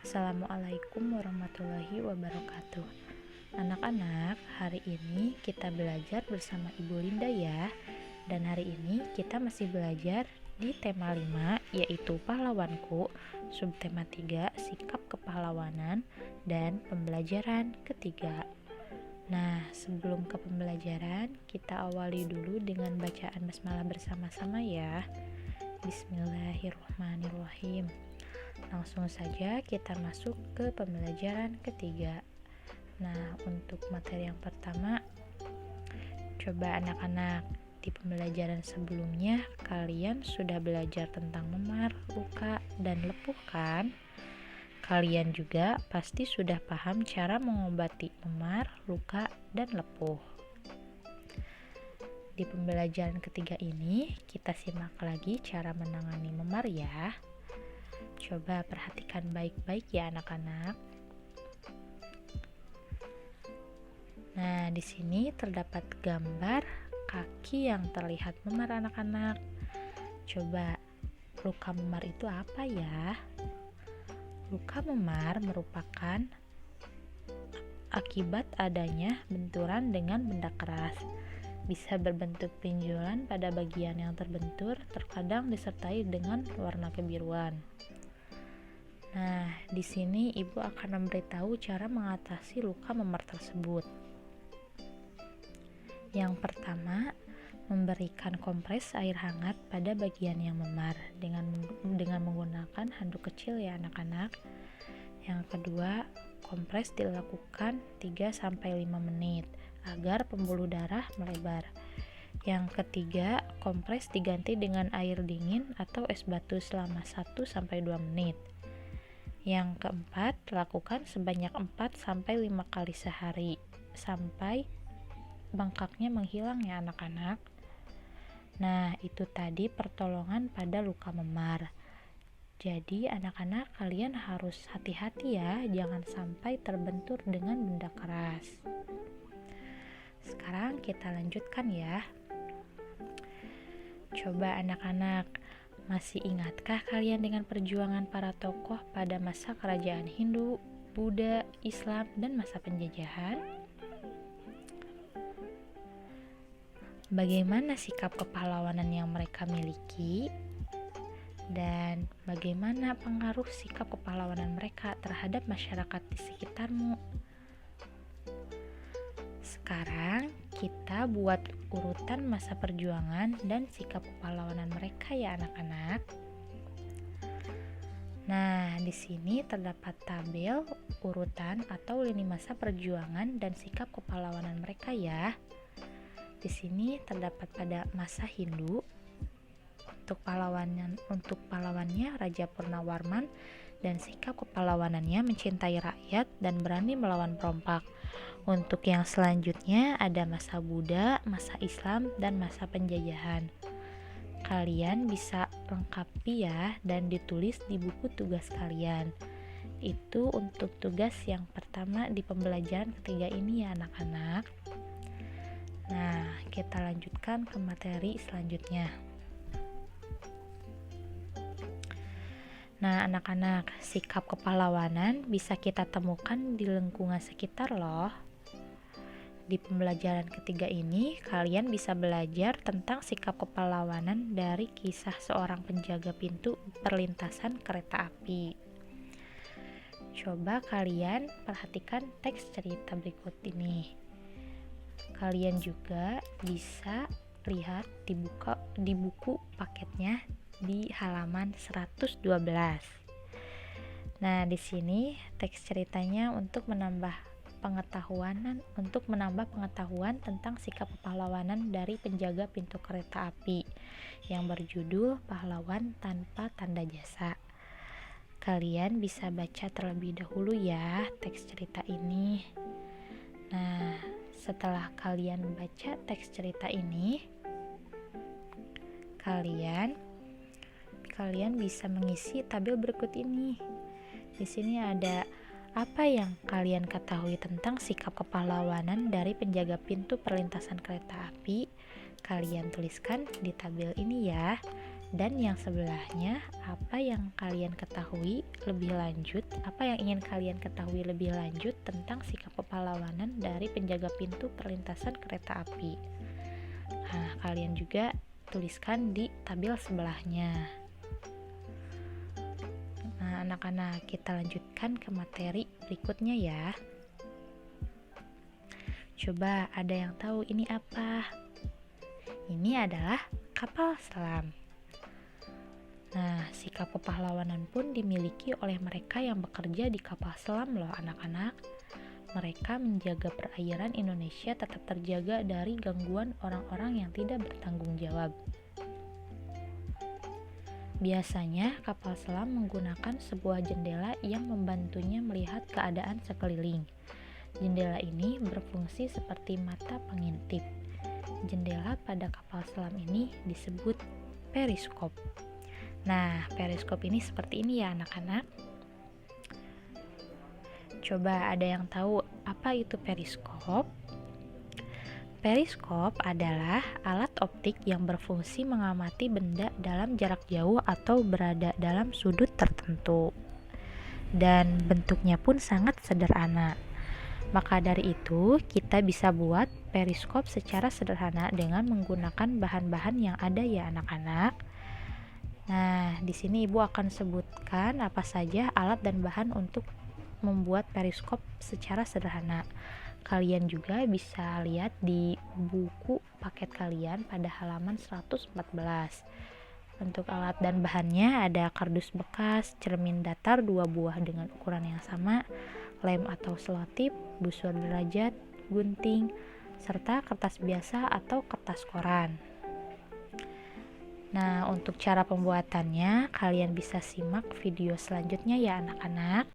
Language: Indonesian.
Assalamualaikum warahmatullahi wabarakatuh. Anak-anak, hari ini kita belajar bersama Ibu Linda ya. Dan hari ini kita masih belajar di tema 5, yaitu pahlawanku, subtema 3, sikap kepahlawanan, dan pembelajaran ketiga. Nah, sebelum ke pembelajaran, kita awali dulu dengan bacaan basmalah bersama-sama ya. Bismillahirrahmanirrahim. Langsung saja kita masuk ke pembelajaran ketiga. Nah, untuk materi yang pertama, coba anak-anak, di pembelajaran sebelumnya kalian sudah belajar tentang memar, luka, dan lepuh kan? Kalian juga pasti sudah paham cara mengobati memar, luka, dan lepuh. Di pembelajaran ketiga ini, kita simak lagi cara menangani memar ya. Coba perhatikan baik-baik ya anak-anak. Nah, di sini terdapat gambar kaki yang terlihat memar anak-anak. Coba, luka memar itu apa ya? Luka memar merupakan akibat adanya benturan dengan benda keras. Bisa berbentuk benjolan pada bagian yang terbentur, terkadang disertai dengan warna kebiruan. Nah, di sini ibu akan memberitahu cara mengatasi luka memar tersebut. Yang pertama, memberikan kompres air hangat pada bagian yang memar dengan menggunakan handuk kecil ya anak-anak. Yang kedua, kompres dilakukan 3-5 menit agar pembuluh darah melebar. Yang ketiga, kompres diganti dengan air dingin atau es batu selama 1-2 menit. Yang keempat, lakukan sebanyak 4-5 kali sehari sampai bengkaknya menghilang ya anak-anak. Nah, itu tadi pertolongan pada luka memar. Jadi anak-anak kalian harus hati-hati ya, jangan sampai terbentur dengan benda keras. Sekarang kita lanjutkan ya. Coba anak-anak, masih ingatkah kalian dengan perjuangan para tokoh pada masa kerajaan Hindu, Buddha, Islam, dan masa penjajahan? Bagaimana sikap kepahlawanan yang mereka miliki? Dan bagaimana pengaruh sikap kepahlawanan mereka terhadap masyarakat di sekitarmu? Sekarang kita buat urutan masa perjuangan dan sikap kepahlawanan mereka ya anak-anak. Nah, di sini terdapat tabel urutan atau lini masa perjuangan dan sikap kepahlawanan mereka ya. Di sini terdapat pada masa Hindu, untuk pahlawannya Raja Purnawarman dan sikap kepahlawanannya mencintai rakyat dan berani melawan perompak. Untuk yang selanjutnya ada masa Buddha, masa Islam, dan masa penjajahan. Kalian bisa lengkapi ya dan ditulis di buku tugas kalian. Itu untuk tugas yang pertama di pembelajaran ketiga ini ya anak-anak. Nah, kita lanjutkan ke materi selanjutnya. Nah, anak-anak, sikap kepahlawanan bisa kita temukan di lingkungan sekitar loh. Di pembelajaran ketiga ini, kalian bisa belajar tentang sikap kepahlawanan dari kisah seorang penjaga pintu perlintasan kereta api. Coba kalian perhatikan teks cerita berikut ini. Kalian juga bisa lihat di buku paketnya di halaman 112. Nah, di sini teks ceritanya untuk menambah pengetahuan tentang sikap kepahlawanan dari penjaga pintu kereta api yang berjudul Pahlawan Tanpa Tanda Jasa. Kalian bisa baca terlebih dahulu ya teks cerita ini. Nah, setelah kalian baca teks cerita ini, kalian bisa mengisi tabel berikut ini. Di sini ada apa yang kalian ketahui tentang sikap kepahlawanan dari penjaga pintu perlintasan kereta api. Kalian tuliskan di tabel ini ya. Dan yang sebelahnya, apa yang ingin kalian ketahui lebih lanjut tentang sikap kepahlawanan dari penjaga pintu perlintasan kereta api. Nah, kalian juga tuliskan di tabel sebelahnya. Nah, anak-anak, kita lanjutkan ke materi berikutnya ya. Coba ada yang tahu ini apa? Ini adalah kapal selam. Nah, sikap kepahlawanan pun dimiliki oleh mereka yang bekerja di kapal selam loh anak-anak. Mereka menjaga perairan Indonesia tetap terjaga dari gangguan orang-orang yang tidak bertanggung jawab. Biasanya kapal selam menggunakan sebuah jendela yang membantunya melihat keadaan sekeliling. Jendela ini berfungsi seperti mata pengintip. Jendela pada kapal selam ini disebut periskop. Nah, periskop ini seperti ini ya anak-anak. Coba ada yang tahu apa itu periskop? Periskop adalah alat optik yang berfungsi mengamati benda dalam jarak jauh atau berada dalam sudut tertentu. Dan bentuknya pun sangat sederhana. Maka dari itu, kita bisa buat periskop secara sederhana dengan menggunakan bahan-bahan yang ada ya anak-anak. Nah, di sini Ibu akan sebutkan apa saja alat dan bahan untuk membuat periskop secara sederhana. Kalian juga bisa lihat di buku paket kalian pada halaman 114. Untuk alat dan bahannya ada kardus bekas, cermin datar 2 buah dengan ukuran yang sama, lem atau selotip, busur derajat, gunting, serta kertas biasa atau kertas koran. Nah, untuk cara pembuatannya, kalian bisa simak video selanjutnya ya anak-anak.